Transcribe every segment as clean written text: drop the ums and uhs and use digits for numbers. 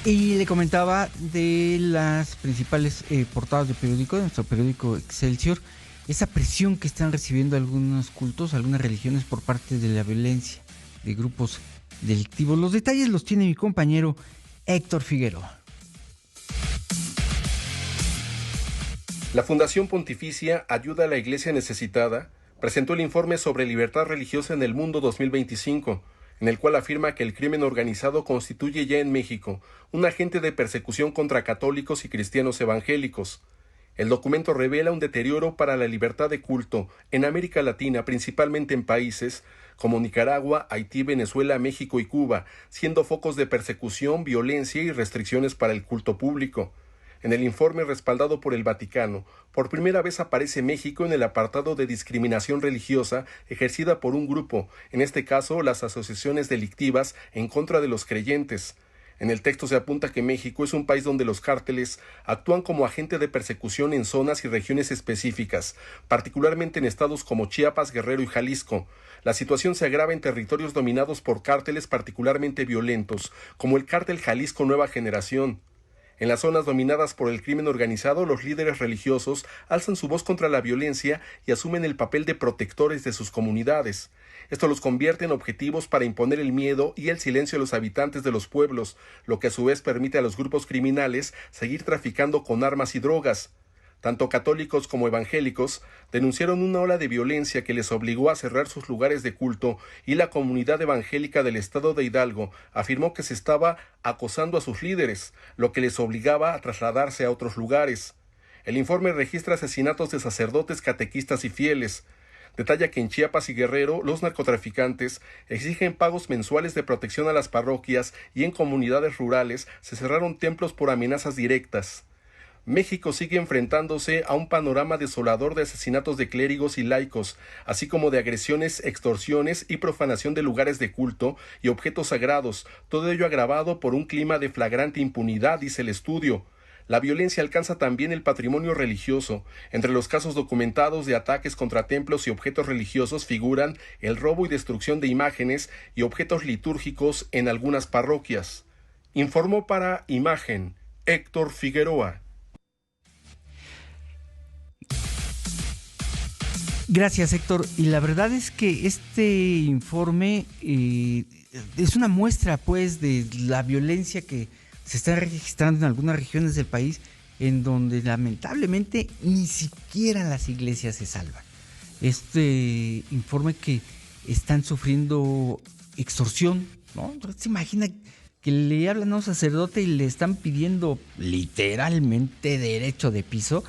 Y le comentaba de las principales portadas de periódico, de nuestro periódico Excelsior, esa presión que están recibiendo algunos cultos, algunas religiones por parte de la violencia de grupos delictivos. Los detalles los tiene mi compañero Héctor Figueroa. La Fundación Pontificia Ayuda a la Iglesia Necesitada presentó el informe sobre libertad religiosa en el mundo 2025, en el cual afirma que el crimen organizado constituye ya en México un agente de persecución contra católicos y cristianos evangélicos. El documento revela un deterioro para la libertad de culto en América Latina, principalmente en países como Nicaragua, Haití, Venezuela, México y Cuba, siendo focos de persecución, violencia y restricciones para el culto público. En el informe respaldado por el Vaticano, por primera vez aparece México en el apartado de discriminación religiosa ejercida por un grupo, en este caso las asociaciones delictivas en contra de los creyentes. En el texto se apunta que México es un país donde los cárteles actúan como agente de persecución en zonas y regiones específicas, particularmente en estados como Chiapas, Guerrero y Jalisco. La situación se agrava en territorios dominados por cárteles particularmente violentos, como el cártel Jalisco Nueva Generación. En las zonas dominadas por el crimen organizado, los líderes religiosos alzan su voz contra la violencia y asumen el papel de protectores de sus comunidades. Esto los convierte en objetivos para imponer el miedo y el silencio a los habitantes de los pueblos, lo que a su vez permite a los grupos criminales seguir traficando con armas y drogas. Tanto católicos como evangélicos denunciaron una ola de violencia que les obligó a cerrar sus lugares de culto, y la comunidad evangélica del estado de Hidalgo afirmó que se estaba acosando a sus líderes, lo que les obligaba a trasladarse a otros lugares. El informe registra asesinatos de sacerdotes, catequistas y fieles. Detalla que en Chiapas y Guerrero los narcotraficantes exigen pagos mensuales de protección a las parroquias, y en comunidades rurales se cerraron templos por amenazas directas. México sigue enfrentándose a un panorama desolador de asesinatos de clérigos y laicos, así como de agresiones, extorsiones y profanación de lugares de culto y objetos sagrados, todo ello agravado por un clima de flagrante impunidad, dice el estudio. La violencia alcanza también el patrimonio religioso. Entre los casos documentados de ataques contra templos y objetos religiosos figuran el robo y destrucción de imágenes y objetos litúrgicos en algunas parroquias. Informó para Imagen Héctor Figueroa. Gracias, Héctor. Y la verdad es que este informe es una muestra, pues, de la violencia que se está registrando en algunas regiones del país, en donde lamentablemente ni siquiera las iglesias se salvan. Este informe que están sufriendo extorsión, ¿no? Se imagina que le hablan a un sacerdote y le están pidiendo literalmente derecho de piso.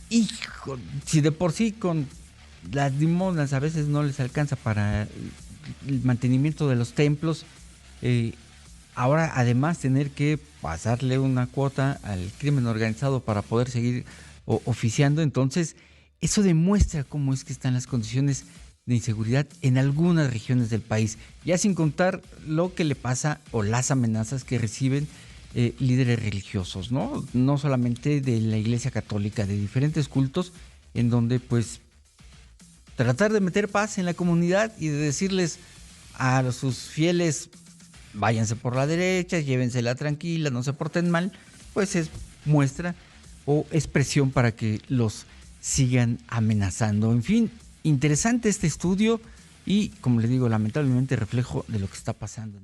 Y si de por sí con las limonas a veces no les alcanza para el mantenimiento de los templos, ahora además tener que pasarle una cuota al crimen organizado para poder seguir oficiando, entonces eso demuestra cómo es que están las condiciones de inseguridad en algunas regiones del país, ya sin contar lo que le pasa o las amenazas que reciben líderes religiosos, no solamente de la Iglesia Católica, de diferentes cultos, en donde pues tratar de meter paz en la comunidad y de decirles a sus fieles: váyanse por la derecha, llévensela tranquila, no se porten mal, pues es muestra o expresión para que los sigan amenazando. En fin, interesante este estudio y, como les digo, lamentablemente reflejo de lo que está pasando.